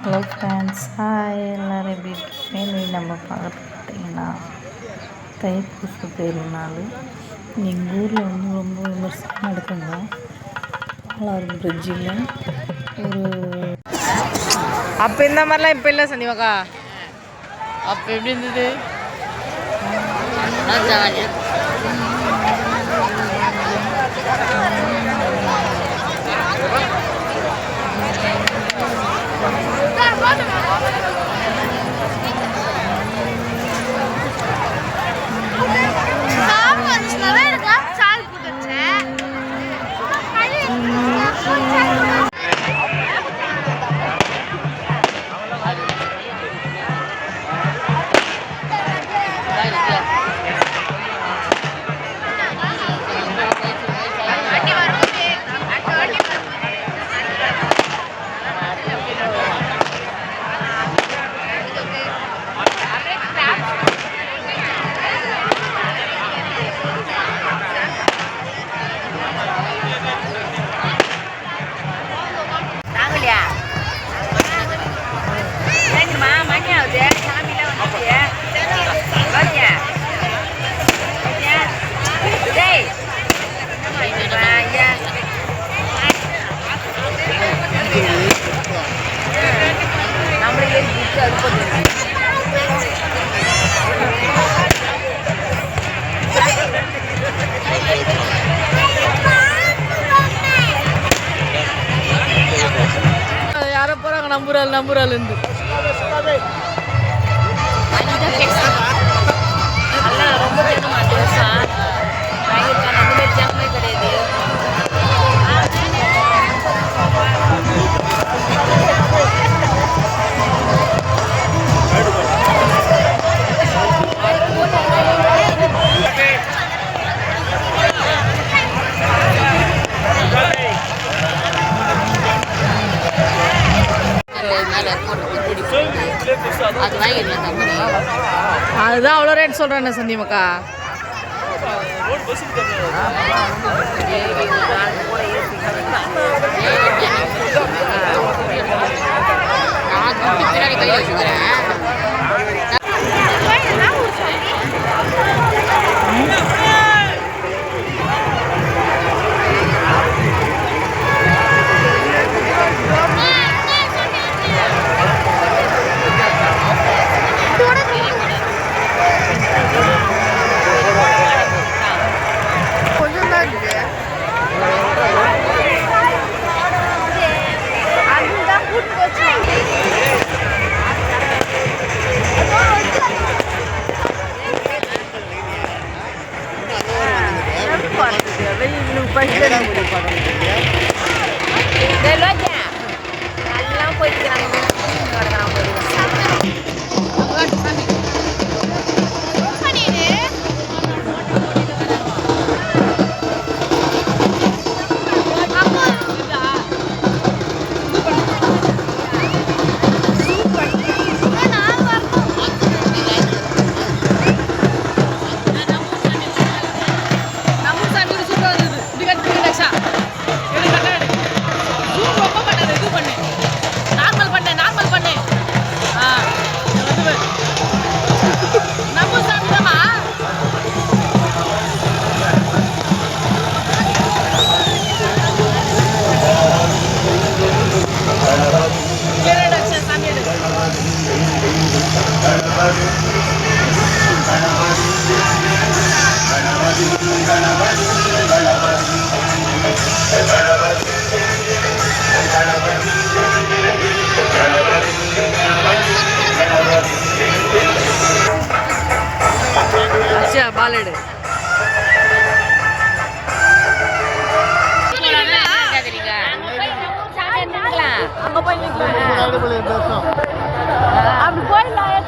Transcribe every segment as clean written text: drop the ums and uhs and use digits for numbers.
Hello friends, hi. எல்லோரும் எப்படி இருக்கீங்க? நீ நம்ம பார்த்திங்கன்னா தைப்பூச திருநாள் எங்கள் ஊரில் ரொம்ப விமர்சனம் நடக்குங்க. பாலாறு பிரிட்ஜில் ஒரு அப்போ இந்த மாதிரிலாம் இப்போ இல்லை சந்திவாக்கா. அப்போ எப்படி இருந்தது? யாரோ போறாங்க நம்புறாள் இருந்து ரொம்ப கிடையாது. அதுதான் அவ்வளோ ரேட் சொல்கிறேன் சந்தியமக்கா. பாலடு அங்க போய் அப்படி போயிடலாம்.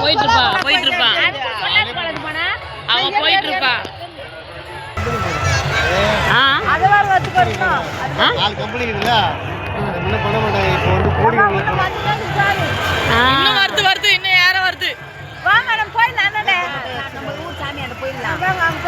போயிட்டு இருப்பா அவன் போயிட்டு இருப்பா. இன்னும் வருது இன்னும் யாரும் வருது. வாங்க நம்ம போயிடலாம். நம்ம ஊர் சாமி போயிடலாம்.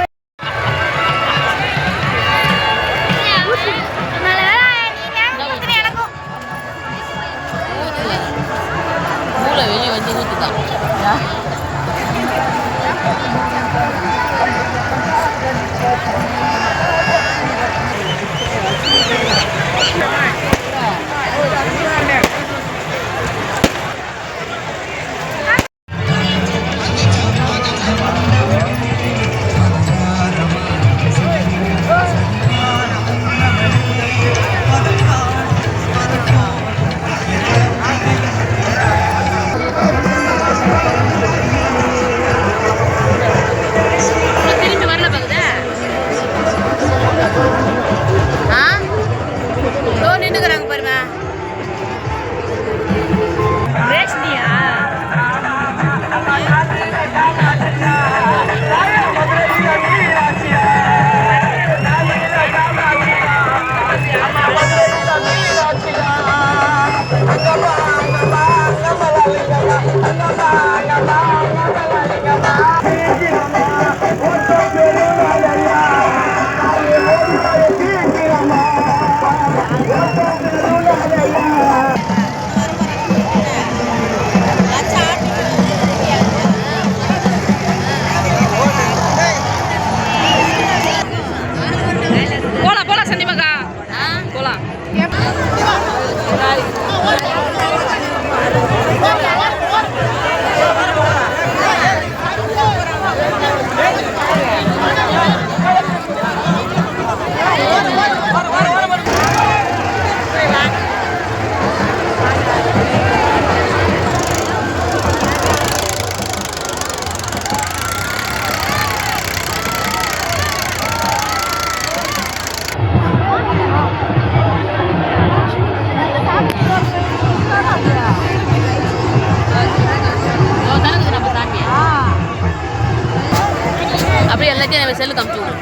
செல்லுக்கு அமுச்சு விடு.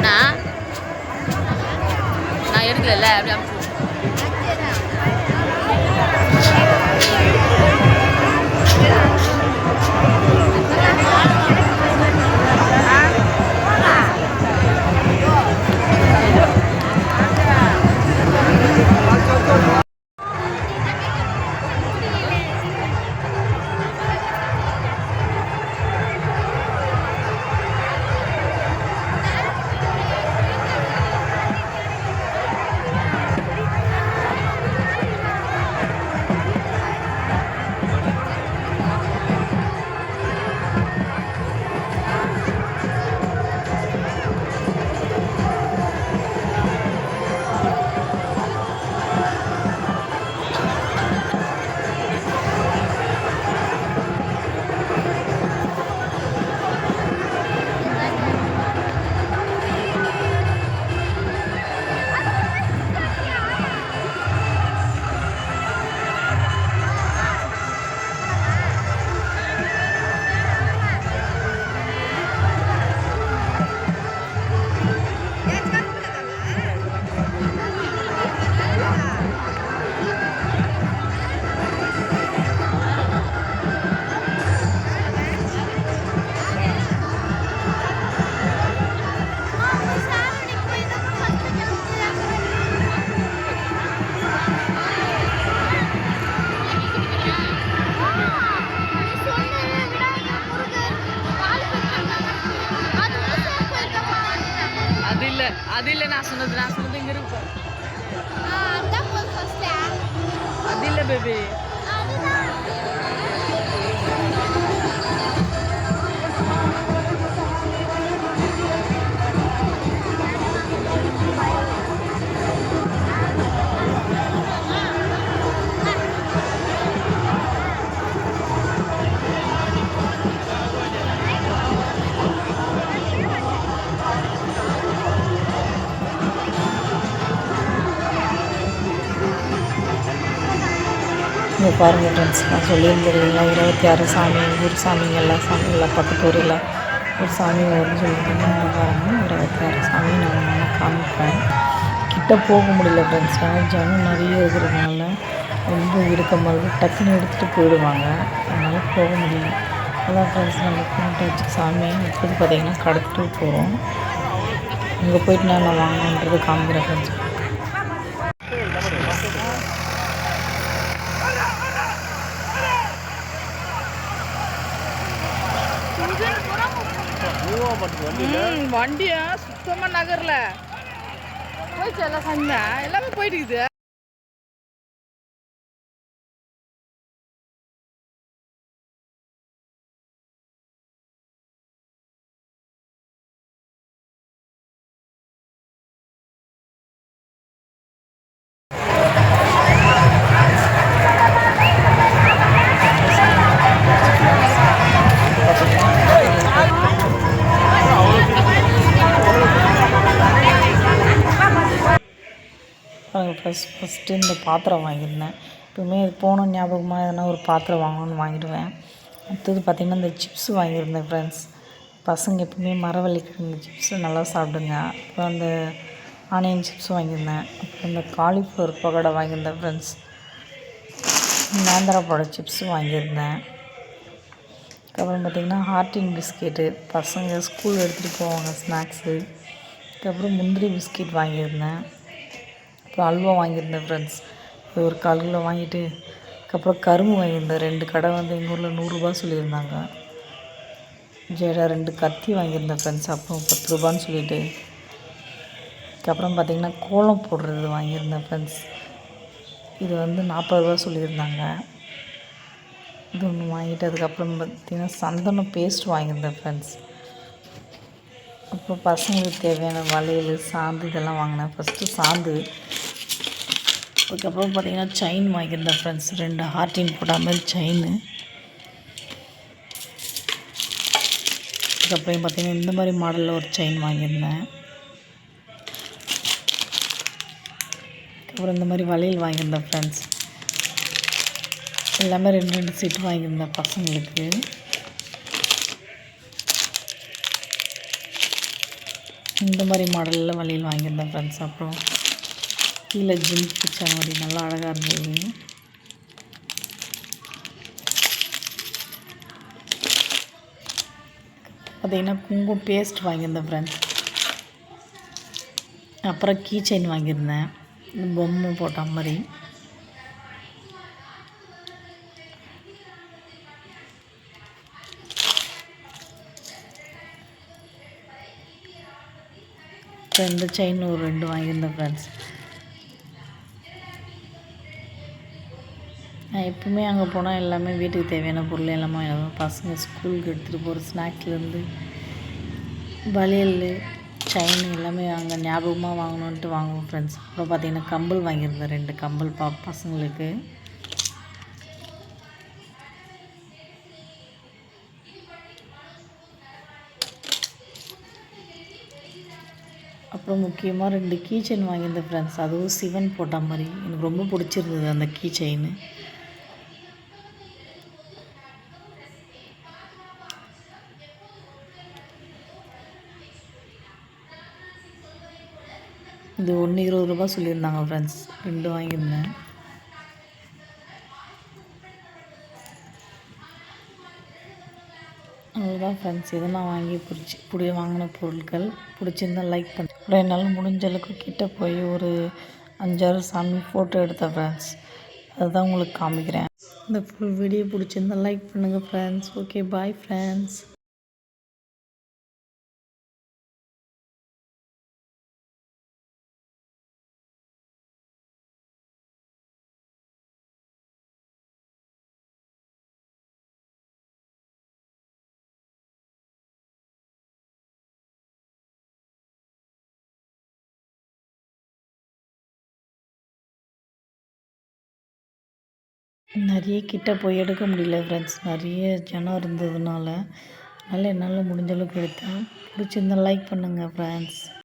நான் எடுக்கல அப்படி அமுச்சு விடு. அது இல்லை நான் சொன்னது இங்கே இருக்கு. அது இல்லை பேபி. இங்கே பாருங்கள் ஃப்ரெண்ட்ஸ், நான் சொல்லியிருந்தேன் இல்லைங்களா 26 சாமி, ஊர் சாமிங்க எல்லா சாமியும் பக்கத்து ஊரில் ஒரு சாமி வரும்னு சொல்லியிருந்தேன். பாருங்கள் 26 சாமி நான் காமிப்பேன். கிட்ட போக முடியல ஃப்ரெண்ட்ஸ், ஏன்னா ஜனம் நிறைய இருக்கிறதுனால ரொம்ப இருக்கமாக டக்குன்னு எடுத்துகிட்டு போயிடுவாங்க, அதனால் போக முடியல. அதான் ஃப்ரெண்ட்ஸ் நம்ம கும்பிட்டு வச்சு சாமியை இப்போது பார்த்திங்கன்னா கடத்திட்டு போகிறோம். இங்கே போயிட்டு நான் வாங்கணுன்றது காமிக்கிறேன் ஃப்ரெண்ட்ஸ். வண்டியா சுத்தமாக நகரில் போயிடுச்சு, எல்லாம் சண்டை எல்லாமே போயிட்டு இருக்குது. ஃபஸ்ட்டு இந்த பாத்திரம் வாங்கியிருந்தேன். எப்பவுமே இது போன ஞாபகமாக எதனா ஒரு பாத்திரம் வாங்கணும்னு வாங்கிடுவேன். அடுத்தது பார்த்திங்கன்னா இந்த சிப்ஸ் வாங்கியிருந்தேன் ஃப்ரெண்ட்ஸ். பசங்க எப்பவுமே மரவள்ளிக்கிழங்கு சிப்ஸு நல்லா சாப்பிடுங்க. அப்புறம் அந்த ஆனியன் சிப்ஸ் வாங்கியிருந்தேன். அப்புறம் இந்த காலிஃப்ளவர் பகோடா வாங்கியிருந்தேன் ஃப்ரெண்ட்ஸ். நேந்திரா பழ சிப்ஸு வாங்கியிருந்தேன். அதுக்கப்புறம் பார்த்திங்கன்னா ஹார்டின் பிஸ்கெட்டு, பசங்க ஸ்கூல் எடுத்துகிட்டு போவாங்க ஸ்நாக்ஸு. அதுக்கப்புறம் முந்திரி பிஸ்கெட் வாங்கியிருந்தேன். அப்புறம் அல்வா வாங்கியிருந்தேன் ஃப்ரெண்ட்ஸ். ஒரு 1/4 கிலோ வாங்கிட்டு, அதுக்கப்புறம் கரும்பு வாங்கியிருந்தேன். 2 கடை வந்து எங்கள் ஊரில் 100 ரூபா சொல்லியிருந்தாங்க. ஜெடா 2 கத்தி வாங்கியிருந்தேன் ஃப்ரெண்ட்ஸ், அப்புறம் 10 ரூபான்னு சொல்லிட்டு. அதுக்கப்புறம் பார்த்திங்கன்னா கோலம் போடுறது வாங்கியிருந்தேன் ஃப்ரெண்ட்ஸ். இது வந்து 40 ரூபா சொல்லியிருந்தாங்க. இது ஒன்று வாங்கிட்டு, அதுக்கப்புறம் பார்த்திங்கன்னா சந்தனம் பேஸ்ட் வாங்கியிருந்தேன் ஃப்ரெண்ட்ஸ். அப்புறம் பசங்களுக்கு தேவையான வளையல், சாந்து இதெல்லாம் வாங்கினேன். ஃபஸ்ட்டு சாந்து, அதுக்கப்புறம் பார்த்திங்கன்னா செயின் வாங்கியிருந்தேன் ஃப்ரெண்ட்ஸ். 2 ஹார்டின் போட்ட மாதிரி செயின். அதுக்கப்புறம் பார்த்திங்கன்னா இந்த மாதிரி மாடலில் ஒரு செயின் வாங்கியிருந்தேன். அப்புறம் இந்த மாதிரி வளையல் வாங்கியிருந்தேன் ஃப்ரெண்ட்ஸ். எல்லாமே 2 செட் வாங்கியிருந்தேன் பசங்களுக்கு. இந்த மாதிரி மாடலில் வளையல் வாங்கியிருந்தேன் ஃப்ரெண்ட்ஸ். அப்புறம் கீழே ஜிம் பிடிச்ச மாதிரி நல்லா அழகாக இருந்தது. பார்த்திங்கன்னா குங்குமம் பேஸ்ட் வாங்கியிருந்தேன் ஃப்ரெண்ட்ஸ். அப்புறம் கீ செயின் வாங்கியிருந்தேன், பொம்மை போட்ட மாதிரி. இந்த செயின் ஒரு 2 வாங்கியிருந்தேன் ஃப்ரெண்ட்ஸ். நான் எப்பவுமே அங்கே போனால் எல்லாமே வீட்டுக்கு தேவையான பொருள் எல்லாமே பசங்க ஸ்கூலுக்கு எடுத்துகிட்டு போகிற ஸ்நாக்ஸ்லேருந்து வளையல், செயின் எல்லாமே அங்கே ஞாபகமாக வாங்கணுன்ட்டு வாங்குவோம் ஃப்ரெண்ட்ஸ். அப்புறம் பார்த்திங்கன்னா கம்பல் வாங்கியிருந்தேன், 2 கம்பல் பசங்களுக்கு. அப்புறம் முக்கியமாக 2 கீ செயின் வாங்கியிருந்தேன் ஃப்ரெண்ட்ஸ். அதுவும் சிவன் போட்ட மாதிரி எனக்கு ரொம்ப பிடிச்சிருந்தது அந்த கீ செயின். இது 1 20 ரூபா சொல்லியிருந்தாங்க ஃப்ரெண்ட்ஸ். 2 வாங்கியிருந்தேன். அவ்வளோதான் ஃப்ரெண்ட்ஸ். இதை நான் வாங்கி வாங்கின பொருட்கள் பிடிச்சிருந்தால் லைக் பண்ணி. அப்புறம் என்னால் முடிஞ்ச அளவுக்கு கிட்டே போய் ஒரு 5-6 சாமி ஃபோட்டோ எடுத்தேன் ஃப்ரெண்ட்ஸ். அதுதான் உங்களுக்கு காமிக்கிறேன். இந்த ஃபுல் வீடியோ பிடிச்சிருந்தால் லைக் பண்ணுங்கள் ஃப்ரெண்ட்ஸ். Okay, bye friends. நிறைய கிட்ட போய் எடுக்க முடியல ஃப்ரெண்ட்ஸ், நிறைய ஜனம் இருந்ததுனால. அதனால் என்னால் முடிஞ்ச அளவுக்கு எடுத்தேன். பிடிச்சிருந்தால் லைக் பண்ணுங்கள் ஃப்ரெண்ட்ஸ்.